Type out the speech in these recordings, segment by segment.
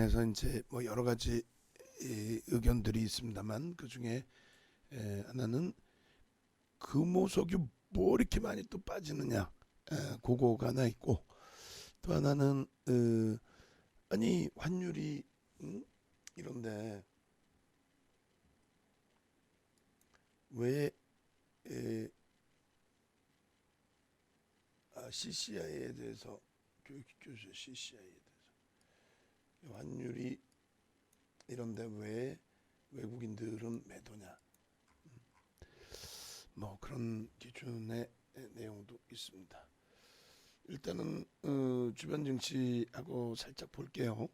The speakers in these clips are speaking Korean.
관해서 이제 뭐 여러 가지 의견들이 있습니다만 그 중에 하나는 금호석유 뭐 이렇게 많이 또 빠지느냐, 그거가 하나 있고, 또 하나는 아니 환율이 이런데 왜 CCI에 대해서 교육교수 CCI에 대해서 환율이 이런데 왜 외국인들은 매도냐, 뭐 그런 기준의 내용도 있습니다. 일단은 주변 증시하고 살짝 볼게요.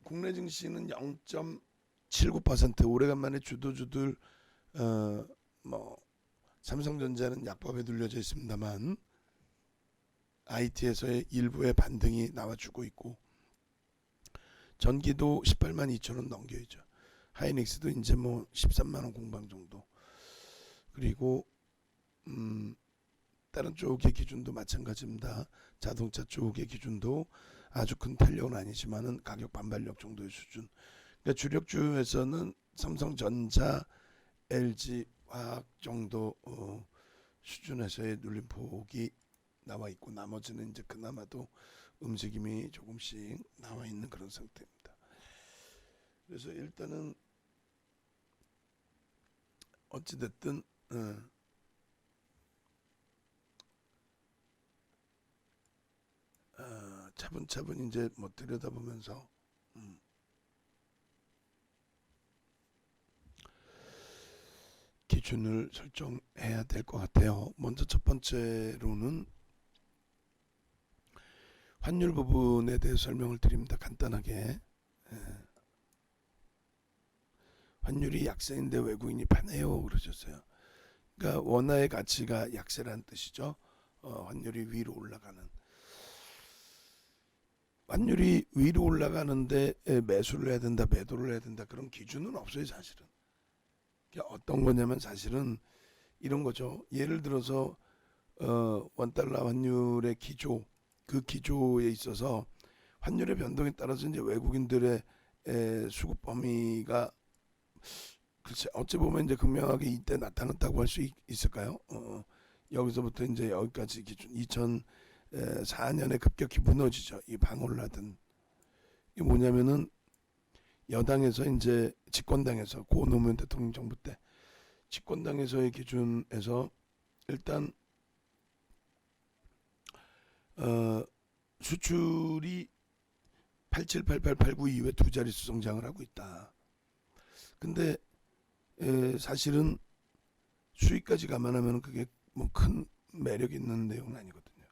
국내 증시는 0.79%, 오래간만에 주도주들 뭐 삼성전자는 약법에 눌려져 있습니다만 IT에서의 일부의 반등이 나와주고 있고, 전기도 18만 2천 원 넘겨야죠. 하이닉스도 이제 뭐 13만 원 공방 정도. 그리고 다른 쪽의 기준도 마찬가지입니다. 자동차 쪽의 기준도 아주 큰 탄력은 아니지만은 가격 반발력 정도의 수준. 그러니까 주력주에서는 삼성전자, LG 화학 정도 수준에서의 눌림폭이 나와 있고, 나머지는 이제 그나마도 움직임이 조금씩 나와 있는 그런 상태입니다. 그래서 일단은 어찌됐든 차분차분 이제 뭐 들여다보면서 기준을 설정해야 될 것 같아요. 먼저 첫 번째로는 환율 부분에 대해 설명을 드립니다. 간단하게. 환율이 약세인데 외국인이 파네요 그러셨어요. 그러니까 원화의 가치가 약세라는 뜻이죠. 환율이 위로 올라가는. 환율이 위로 올라가는데 매수를 해야 된다, 매도를 해야 된다, 그런 기준은 없어요 사실은. 그러니까 어떤 거냐면 사실은 이런 거죠. 예를 들어서 원달러 환율의 기조, 그 기조에 있어서 환율의 변동에 따라서 이제 외국인들의 수급 범위가, 글쎄 어찌 보면 이제 극명하게 이때 나타났다고 할 수 있을까요? 여기서부터 이제 여기까지 기준 2004년에 급격히 무너지죠. 이 방울라든. 이게 뭐냐면은 여당에서 이제 집권당에서 고 노무현 대통령 정부 때 집권당에서의 기준에서 일단 수출이 87, 88, 89 이후에 두 자릿수 성장을 하고 있다. 근데 사실은 수익까지 감안하면 그게 뭐 큰 매력 있는 내용은 아니거든요.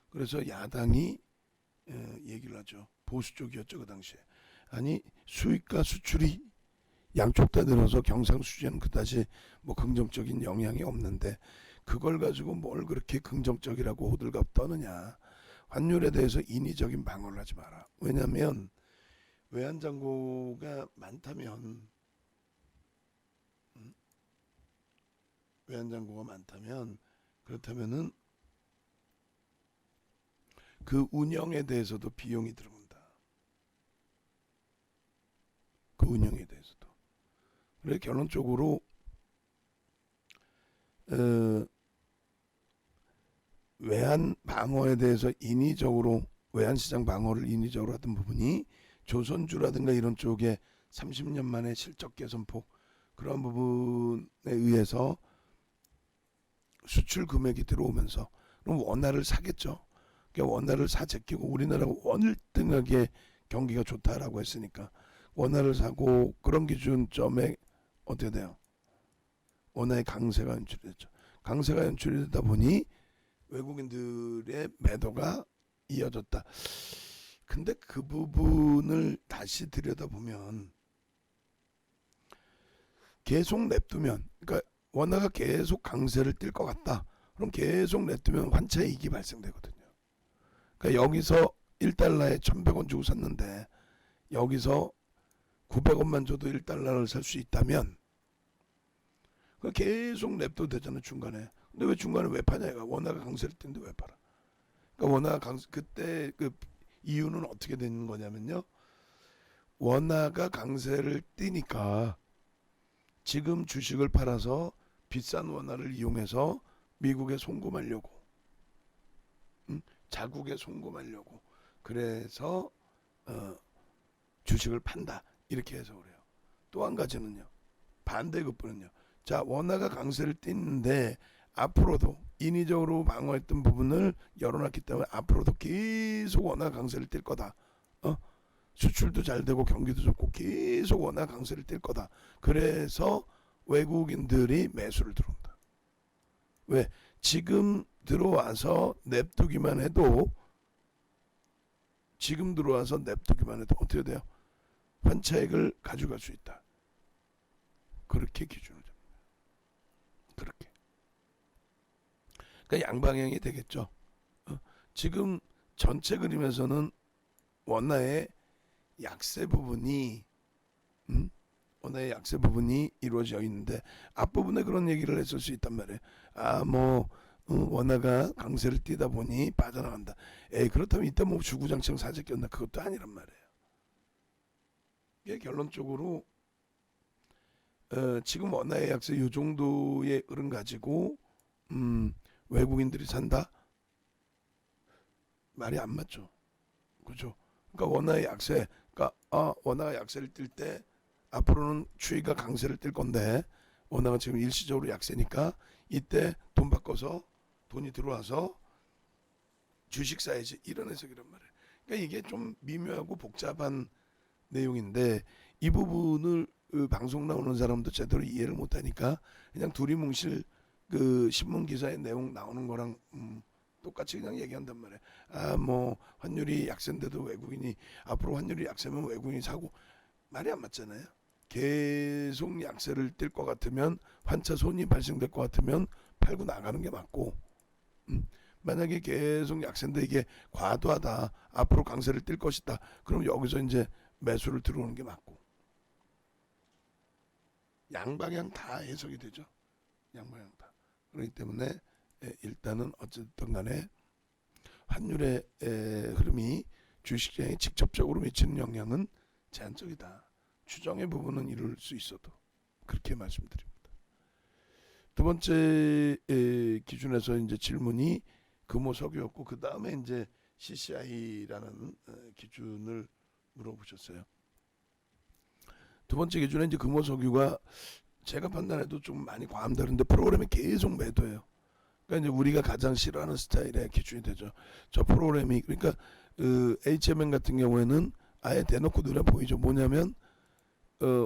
그래서 야당이 얘기를 하죠. 보수 쪽이었죠 그 당시에. 아니 수익과 수출이 양쪽 다 늘어서 경상수지에는 그다지 뭐 긍정적인 영향이 없는데 그걸 가지고 뭘 그렇게 긍정적이라고 호들갑 떠느냐. 환율에 대해서 인위적인 방어를 하지 마라. 왜냐하면 외환잔고가 많다면 외환잔고가 많다면 그렇다면은 그 운영에 대해서도 비용이 들어온다. 그 운영에 대해서도. 그래서 결론적으로 외환 방어에 대해서 인위적으로 외환 시장 방어를 인위적으로 하던 부분이 조선주라든가 이런 쪽에 30년 만에 실적 개선폭, 그런 부분에 의해서 수출 금액이 들어오면서 그럼 원화를 사겠죠. 그러니까 원화를 사 제끼고 우리나라가 월등하게 경기가 좋다라고 했으니까 원화를 사고, 그런 기준점에 어떻게 돼요? 원화의 강세가 연출이 됐죠. 강세가 연출이 되다 보니 외국인들의 매도가 이어졌다. 근데 그 부분을 다시 들여다보면 계속 냅두면, 그러니까 원화가 계속 강세를 띨 것 같다. 그럼 계속 냅두면 환차이익이 발생되거든요. 그러니까 여기서 1달러에 1,100원 주고 샀는데 여기서 900원만 줘도 1달러를 살 수 있다면 계속 냅둬도 되잖아요 중간에. 근데 왜 중간에 왜 파냐 이거. 원화가 강세를 띨데 왜 팔아. 그러니까 원화가 그때 그 이유는 어떻게 되는 거냐면요. 원화가 강세를 띠니까 지금 주식을 팔아서 비싼 원화를 이용해서 미국에 송금하려고, 자국에 송금하려고. 그래서 주식을 판다. 이렇게 해서 그래요. 또 한 가지는요. 반대급부는요. 자, 원화가 강세를 띠는데 앞으로도 인위적으로 방어했던 부분을 열어놨기 때문에 앞으로도 계속 원화 강세를 띨 거다. 수출도 잘 되고 경기도 좋고 계속 원화 강세를 띨 거다. 그래서 외국인들이 매수를 들어온다. 왜? 지금 들어와서 냅두기만 해도 어떻게 돼요? 환차익을 가져갈 수 있다. 그렇게 기준을 잡니다. 그렇게. 그러니까 양방향이 되겠죠. 지금 전체 그림에서는 원화의 약세 부분이 원화의 약세 부분이 이루어져 있는데 앞부분에 그런 얘기를 했을 수 있단 말이에요. 원화가 강세를 띠다 보니 빠져나간다. 그렇다면 이때 뭐 주구장창 사재 꼈나? 그것도 아니란 말이에요. 이게 결론적으로 지금 원화의 약세 이 정도의 흐름 가지고 외국인들이 산다? 말이 안 맞죠. 그죠? 그러니까 원화의 약세, 그러니까 원화가 약세를 띨 때 앞으로는 추이가 강세를 띨 건데 원화가 지금 일시적으로 약세니까 이때 돈 바꿔서 돈이 들어와서 주식 사야지, 이런 해석이란 말이에요. 그러니까 이게 좀 미묘하고 복잡한 내용인데 이 부분을 방송 나오는 사람도 제대로 이해를 못하니까 그냥 두리뭉실 그 신문 기사의 내용 나오는 거랑 똑같이 그냥 얘기한단 말이에요. 뭐 환율이 약세인데도 외국인이, 앞으로 환율이 약세면 외국인이 사고, 말이 안 맞잖아요. 계속 약세를 띨 것 같으면, 환차 손이 발생될 것 같으면 팔고 나가는 게 맞고, 만약에 계속 약세인데 이게 과도하다, 앞으로 강세를 띨 것이다, 그럼 여기서 이제 매수를 들어오는 게 맞고, 양방향 다 해석이 되죠. 양방향 다. 그렇기 때문에 일단은 어쨌든 간에 환율의 흐름이 주식시장에 직접적으로 미치는 영향은 제한적이다. 추정의 부분은 이룰 수 있어도 그렇게 말씀드립니다. 두 번째 기준에서 이제 질문이 금호석유였고, 그 다음에 이제 CCI라는 기준을 물어보셨어요. 두 번째 기준에 이제 금호석유가 제가 판단해도 좀 많이 과함다른데 프로그램이 계속 매도해요. 그러니까 이제 우리가 가장 싫어하는 스타일의 기준이 되죠. 저 프로그램이, 그러니까 HMM 같은 경우에는 아예 대놓고 눈에 보이죠. 뭐냐면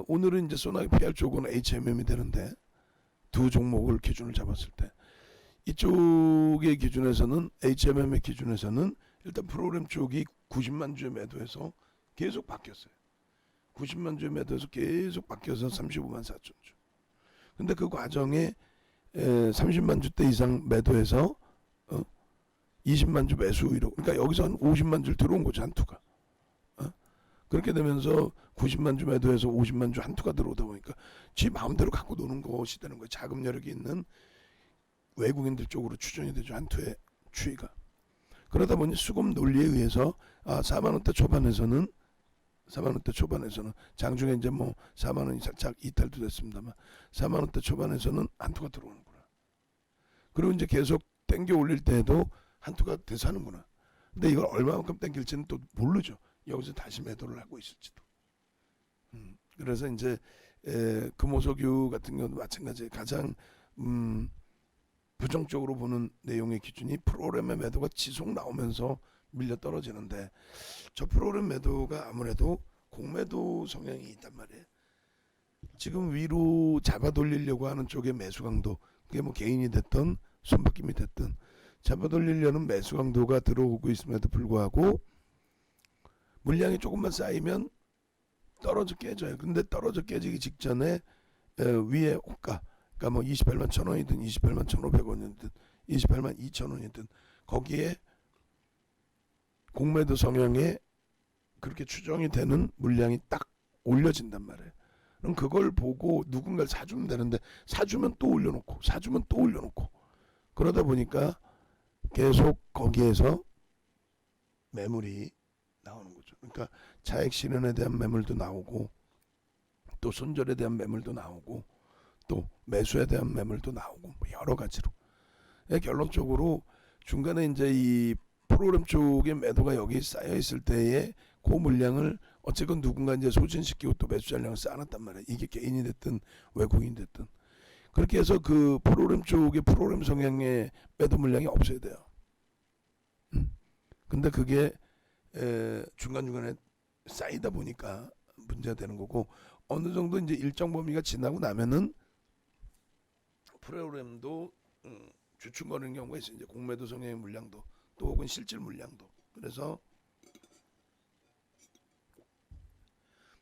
오늘은 이제 소나기 PR 쪽은 HMM이 되는데 두 종목을 기준을 잡았을 때 이쪽의 기준에서는, HMM의 기준에서는 일단 프로그램 쪽이 90만 주에 매도해서 계속 바뀌었어요. 90만 주에 매도해서 계속 바뀌어서 35만 4천 주. 근데 그 과정에 30만 주대 이상 매도해서 20만 주 매수 위로, 그러니까 여기서 한 50만 주 들어온 거죠, 한투가. 그렇게 되면서 90만 주 매도해서 50만 주 한투가 들어오다 보니까 지 마음대로 갖고 노는 것이 되는 거예요. 자금 여력이 있는 외국인들 쪽으로 추정이 되죠, 한투의 추이가. 그러다 보니 수급 논리에 의해서 4만 원대 초반에서는 장중에 이제 뭐 4만 원이 살짝 이탈도 됐습니다만 4만 원대 초반에서는 한투가 들어오는구나. 그리고 이제 계속 땡겨 올릴 때에도 한투가 돼서 하는구나. 근데 이걸 얼마만큼 땡길지는 또 모르죠. 여기서 다시 매도를 하고 있을지도. 그래서 이제 금호석유 같은 경우도 마찬가지, 가장 부정적으로 보는 내용의 기준이 프로그램의 매도가 지속 나오면서 밀려 떨어지는데, 저 프로그램 매도가 아무래도 공매도 성향이 있단 말이에요. 지금 위로 잡아 돌리려고 하는 쪽의 매수 강도, 그게 뭐 개인이 됐든 손바뀜이 됐든 잡아 돌리려는 매수 강도가 들어오고 있음에도 불구하고 물량이 조금만 쌓이면 떨어져 깨져요. 근데 떨어져 깨지기 직전에 위에 호가, 그러니까 뭐 28만 1,000원이든 28만 1,500원이든 28만 2,000원이든 거기에 공매도 성향에 그렇게 추정이 되는 물량이 딱 올려진단 말이에요. 그럼 그걸 보고 누군가를 사주면 되는데 사주면 또 올려놓고 그러다 보니까 계속 거기에서 매물이 나오는 거죠. 그러니까 차익 실현에 대한 매물도 나오고 또 손절에 대한 매물도 나오고 또 매수에 대한 매물도 나오고 뭐 여러 가지로. 결론적으로 중간에 이제 이 프로그램 쪽에 매도가 여기 쌓여 있을 때에 그 물량을 어쨌건 누군가 이제 소진시키고 또 매수 잔량을 쌓아놨단 말이야. 이게 개인이 됐든 외국인이 됐든. 그렇게 해서 그 프로그램 쪽에 프로그램 성향의 매도 물량이 없어야 돼요. 근데 그게 중간중간에 쌓이다 보니까 문제가 되는 거고, 어느 정도 이제 일정 범위가 지나고 나면은 프로그램도 주춤거리는 경우가 있어요. 이제 공매도 성향의 물량도 또 혹은 실질 물량도. 그래서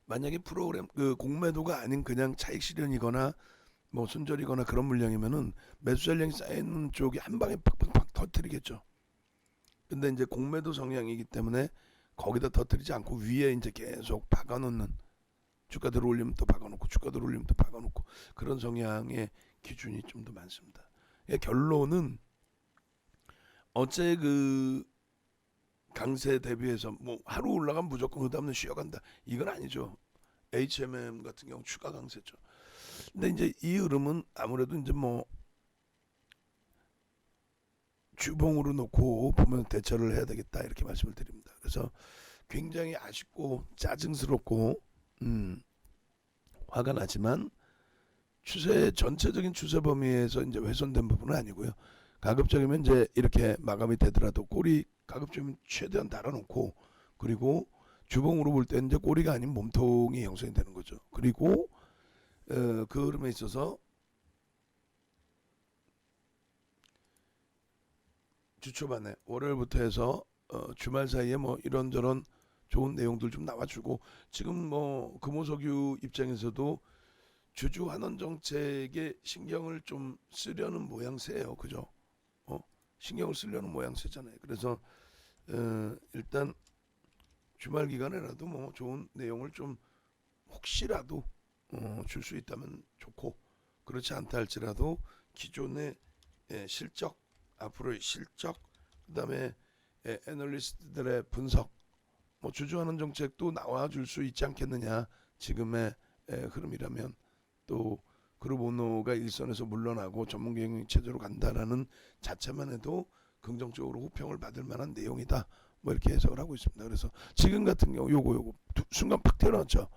만약에 프로그램 그 공매도가 아닌 그냥 차익 실현이거나 뭐 손절이거나 그런 물량이면은 매수 잔량이 쌓이는 쪽이 한 방에 팍팍팍 터뜨리겠죠. 근데 이제 공매도 성향이기 때문에 거기다 터뜨리지 않고 위에 이제 계속 박아놓는, 주가 들어올리면 또 박아놓고 주가 들어올리면 또 박아놓고 그런 성향의 기준이 좀 더 많습니다. 결론은 어째 그 강세 대비해서 뭐 하루 올라가면 무조건 그 다음날 쉬어간다, 이건 아니죠. HMM 같은 경우 추가 강세죠. 근데 이제 이 흐름은 아무래도 이제 뭐 주봉으로 놓고 보면 대처를 해야 되겠다, 이렇게 말씀을 드립니다. 그래서 굉장히 아쉽고 짜증스럽고 화가 나지만 추세 전체적인 추세 범위에서 이제 훼손된 부분은 아니고요. 가급적이면 이제 이렇게 마감이 되더라도 꼬리 가급적이면 최대한 달아놓고, 그리고 주봉으로 볼 때는 이제 꼬리가 아닌 몸통이 형성이 되는 거죠. 그리고 그 흐름에 있어서 주 초반에 월요일부터 해서 주말 사이에 뭐 이런저런 좋은 내용들 좀 나와주고, 지금 뭐 금호석유 입장에서도 주주 환원 정책에 신경을 좀 쓰려는 모양새예요, 그죠? 신경을 쓰려는 모양새잖아요. 그래서 일단 주말 기간에라도 뭐 좋은 내용을 좀 혹시라도 줄 수 있다면 좋고, 그렇지 않다 할지라도 기존의 실적, 앞으로의 실적, 그다음에 애널리스트들의 분석, 뭐 주주환원 정책도 나와줄 수 있지 않겠느냐. 지금의 흐름이라면 또 그룹 오너가 일선에서 물러나고 전문 경영 체제로 간다라는 자체만 해도 긍정적으로 호평을 받을 만한 내용이다, 뭐 이렇게 해석을 하고 있습니다. 그래서 지금 같은 경우 요거 순간 팍 튀어나왔죠.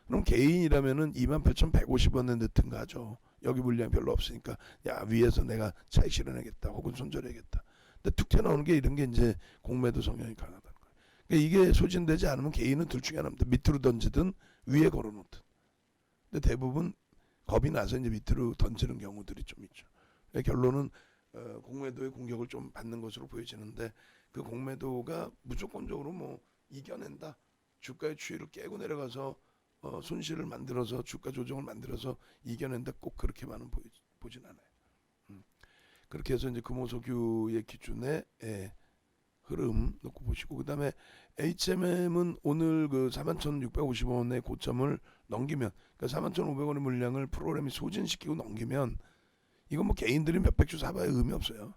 그럼 개인이라면은 28,150원에 넣든가 하죠. 여기 물량이 별로 없으니까 야, 위에서 내가 차익 실현하겠다 혹은 손절하겠다. 근데 툭 튀어나오는 게 이런 게 이제 공매도 성향이 강하다는 거예요. 그러니까 이게 소진되지 않으면 개인은 둘 중에 하나입니다. 밑으로 던지든 위에 걸어놓든. 근데 대부분 겁이 나서 이제 밑으로 던지는 경우들이 좀 있죠. 결론은 공매도의 공격을 좀 받는 것으로 보여지는데, 그 공매도가 무조건적으로 뭐 이겨낸다, 주가의 추이를 깨고 내려가서 손실을 만들어서 주가 조정을 만들어서 이겨낸다, 꼭 그렇게만은 보진 않아요. 그렇게 해서 이제 금호석유의 기준에 흐름 놓고 보시고, 그 다음에 HMM은 오늘 그 41,650원의 고점을 넘기면, 그러니까 41,500원의 물량을 프로그램이 소진시키고 넘기면, 이건 뭐 개인들이 몇백 주 사봐야 의미 없어요.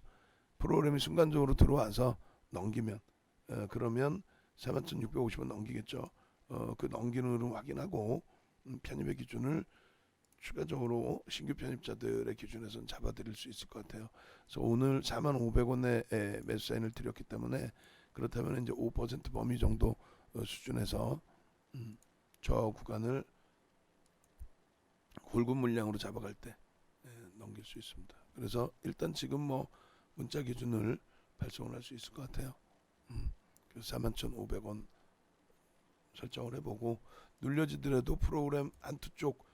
프로그램이 순간적으로 들어와서 넘기면, 그러면 41,650원 넘기겠죠. 그 넘기는 흐름 확인하고 편입의 기준을 추가적으로 신규 편입자들의 기준에서는 잡아드릴 수 있을 것 같아요. 그래서 오늘 45,500원에 매수 사인을 드렸기 때문에, 그렇다면 이제 5% 범위 정도 수준에서 저 구간을 굵은 물량으로 잡아갈 때 넘길 수 있습니다. 그래서 일단 지금 뭐 문자 기준을 발송을 할 수 있을 것 같아요. 그래서 41,500원 설정을 해보고, 눌려지더라도 프로그램 한두 쪽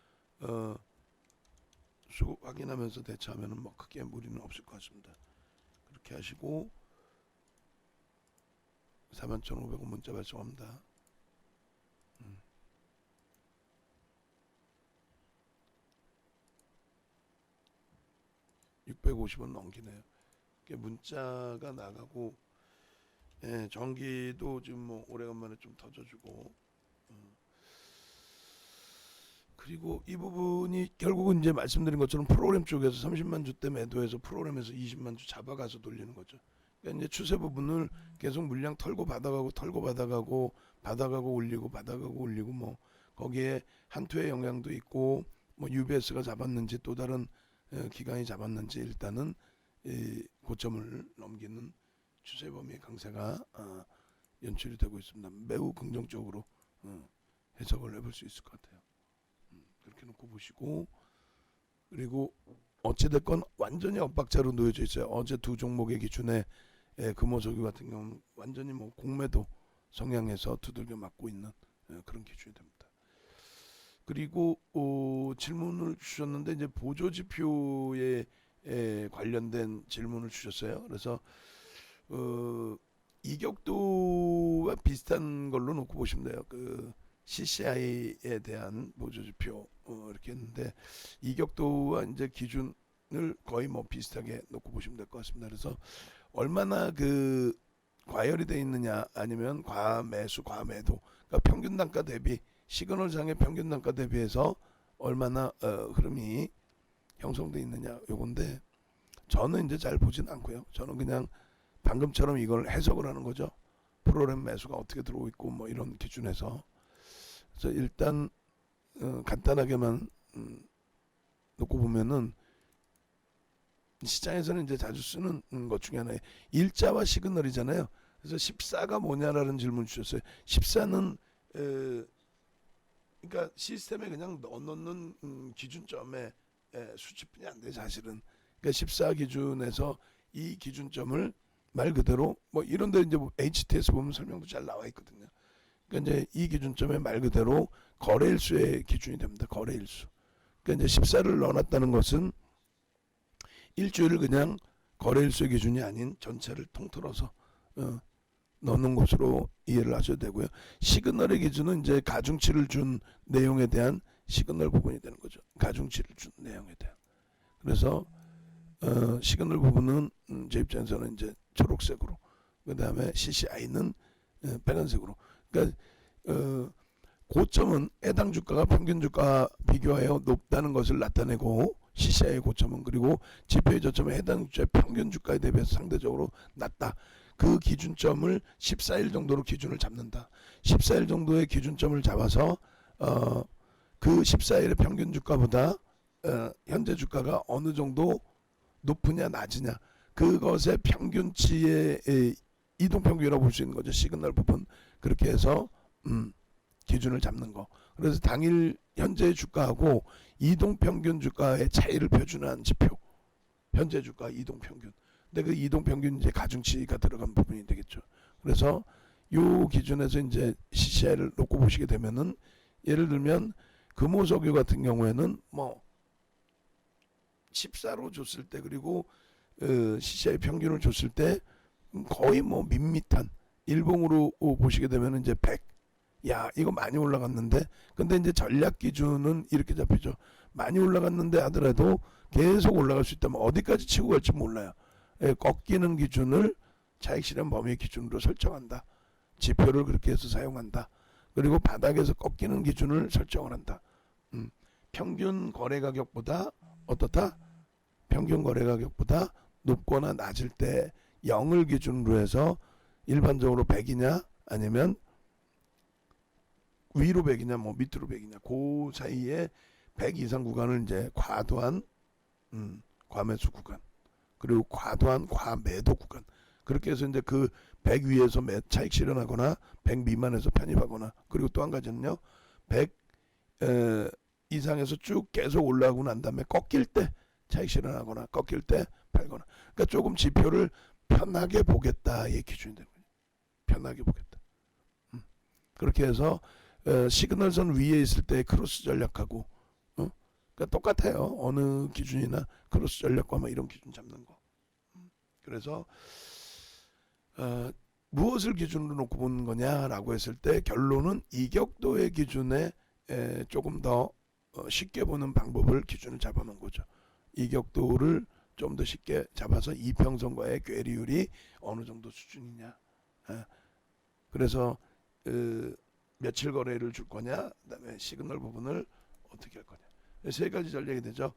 수 확인하면서 대처하면은 뭐 크게 무리는 없을 것 같습니다. 그렇게 하시고 41,500원 문자 발송합니다. 650원 넘기네요. 문자가 나가고, 전기도 지금 뭐 오래간만에 좀 터져주고, 그리고 이 부분이 결국은 이제 말씀드린 것처럼 프로그램 쪽에서 30만 주대 매도해서 프로그램에서 20만 주 잡아가서 돌리는 거죠. 그러니까 이제 추세 부분을 계속 물량 털고 받아가고 올리고 뭐 거기에 한투의 영향도 있고 뭐 UBS가 잡았는지 또 다른 기관이 잡았는지 일단은 이 고점을 넘기는 추세 범위의 강세가 연출이 되고 있습니다. 매우 긍정적으로 해석을 해볼 수 있을 것 같아요. 그렇게 놓고 보시고, 그리고 어찌됐건 완전히 엇박자로 놓여져 있어요. 어제 두 종목의 기준에 금호석유 같은 경우는 완전히 뭐 공매도 성향에서 두들겨 맞고 있는 그런 기준이 됩니다. 그리고 질문을 주셨는데 이제 보조지표에 관련된 질문을 주셨어요. 그래서 이격도와 비슷한 걸로 놓고 보시면 돼요. 그 CCI에 대한 보조지표 이렇게 했는데 이격도와 이제 기준을 거의 뭐 비슷하게 놓고 보시면 될 것 같습니다. 그래서 얼마나 그 과열이 돼 있느냐 아니면 과매수 과매도, 그러니까 평균 단가 대비 시그널상의 평균 단가 대비해서 얼마나 흐름이 형성돼 있느냐 요건데, 저는 이제 잘 보진 않고요. 저는 그냥 방금처럼 이걸 해석을 하는 거죠. 프로그램 매수가 어떻게 들어오고 있고 뭐 이런 기준에서. 그래서 일단 간단하게만 놓고 보면은 시장에서는 이제 자주 쓰는 것 중에 하나에 일자와 시그널이잖아요. 그래서 14가 뭐냐라는 질문 주셨어요. 14는 그러니까 시스템에 그냥 넣는 기준점의 수치뿐이 안 돼 사실은. 그러니까 14 기준에서 이 기준점을 말 그대로 뭐 이런데 이제 HTS 보면 설명도 잘 나와 있거든요. 그러니까 이제 이 기준점에 말 그대로 거래일수의 기준이 됩니다. 거래일수. 그러니까 이제 14를 넣어놨다는 것은 일주일을 그냥 거래일수의 기준이 아닌 전체를 통틀어서 넣는 것으로 이해를 하셔도 되고요. 시그널의 기준은 이제 가중치를 준 내용에 대한 시그널 부분이 되는 거죠. 가중치를 준 내용에 대한. 그래서 시그널 부분은 제 입장에서는 이제 초록색으로, 그 다음에 CCI는 빨간색으로. 그러니까 고점은 해당 주가가 평균 주가 비교하여 높다는 것을 나타내고, CCI의 고점은, 그리고 지표의 저점은 해당 주가의 평균 주가에 대비해서 상대적으로 낮다. 그 기준점을 14일 정도로 기준을 잡는다. 14일 정도의 기준점을 잡아서 그 14일의 평균 주가보다 현재 주가가 어느 정도 높으냐 낮으냐, 그것의 평균치의 이동평균이라고 볼 수 있는 거죠. 시그널 부분. 그렇게 해서 기준을 잡는 거. 그래서 당일 현재 주가하고 이동평균 주가의 차이를 표준화한 지표. 현재 주가 이동평균. 근데 그 이동평균 이제 가중치가 들어간 부분이 되겠죠. 그래서 요 기준에서 이제 CCI를 놓고 보시게 되면은, 예를 들면 금호석유 같은 경우에는 뭐 14로 줬을 때, 그리고 CCI 평균을 줬을 때 거의 뭐 밋밋한 일봉으로 보시게 되면 이제 100. 야, 이거 많이 올라갔는데. 근데 이제 전략 기준은 이렇게 잡히죠. 많이 올라갔는데 하더라도 계속 올라갈 수 있다면 어디까지 치고 갈지 몰라요. 꺾이는 기준을 차익 실현 범위 기준으로 설정한다. 지표를 그렇게 해서 사용한다. 그리고 바닥에서 꺾이는 기준을 설정을 한다. 평균 거래 가격보다 어떻다? 평균 거래 가격보다 높거나 낮을 때 0을 기준으로 해서 일반적으로 100이냐 아니면 위로 100이냐 뭐 밑으로 100이냐, 그 사이에 100 이상 구간을 이제 과도한 과매수 구간, 그리고 과도한 과매도 구간, 그렇게 해서 이제 그 100 위에서 차익 실현하거나 100 미만에서 편입하거나, 그리고 또 한 가지는요, 100 이상에서 쭉 계속 올라가고 난 다음에 꺾일 때 차익 실현하거나 꺾일 때 팔거나. 그러니까 조금 지표를 편하게 보겠다의 기준이 되는 거예요. 편하게 보겠다. 그렇게 해서 시그널선 위에 있을 때 크로스 전략하고, 그러니까 똑같아요. 어느 기준이나 크로스 전략과 뭐 이런 기준 잡는 거. 그래서 무엇을 기준으로 놓고 보는 거냐라고 했을 때 결론은 이격도의 기준에 조금 더 쉽게 보는 방법을 기준을 잡아놓은 거죠. 이격도를 좀 더 쉽게 잡아서 이평선과의 괴리율이 어느 정도 수준이냐. 그래서 며칠 거래를 줄 거냐, 그다음에 시그널 부분을 어떻게 할 거냐. 세 가지 전략이 되죠.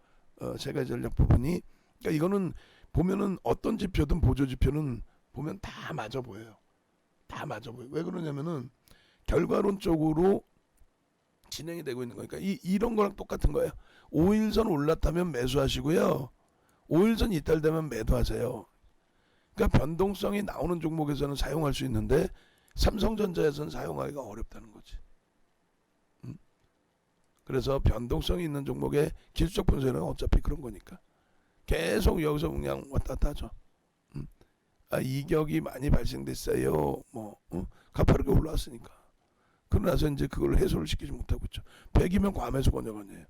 세 가지 전략 부분이. 그러니까 이거는 보면은 어떤 지표든 보조 지표는 보면 다 맞아 보여요. 다 맞아 보여요. 왜 그러냐면은 결과론적으로 진행이 되고 있는 거니까 이런 거랑 똑같은 거예요. 5일선 올랐다면 매수하시고요. 5일선 이탈되면 매도하세요. 그러니까 변동성이 나오는 종목에서는 사용할 수 있는데 삼성전자에서는 사용하기가 어렵다는 거지. 그래서 변동성이 있는 종목의 기술적 분석은 어차피 그런 거니까 계속 여기서 그냥 왔다 갔다 하죠. 이격이 많이 발생됐어요. 가파르게 올라왔으니까. 그러나서 이제 그걸 해소를 시키지 못하고 있죠. 100이면 과매수 권역아니에요.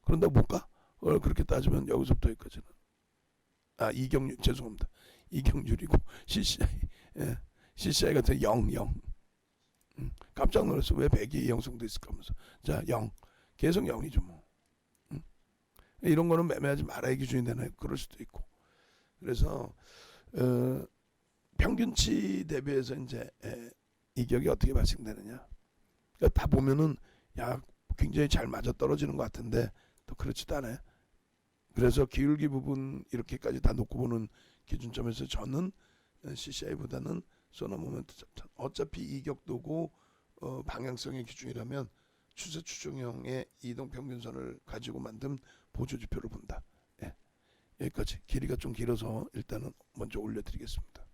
그런다고 못 가? 그렇게 따지면 여기서부터 여기까지는. 이격률 죄송합니다. 이격률이고 CCI. 예. CCI 같은 0, 0. 깜짝 놀랐어. 왜 100이 형성돼 있을까 하면서. 자, 0. 계속 0이죠 뭐. 이런 거는 매매하지 말아야 기준이 되나요? 그럴 수도 있고. 그래서 평균치 대비해서 이제 이격이 어떻게 발생되느냐. 그러니까 다 보면은 야 굉장히 잘 맞아 떨어지는 것 같은데 또 그렇지도 않아요. 그래서 기울기 부분 이렇게까지 다 놓고 보는 기준점에서 저는 CCI보다는 소나모멘트 잡탄. 어차피 이격도고 방향성의 기준이라면 추세 추종형의 이동 평균선을 가지고 만든 보조 지표를 본다. 예. 여기까지 길이가 좀 길어서 일단은 먼저 올려드리겠습니다.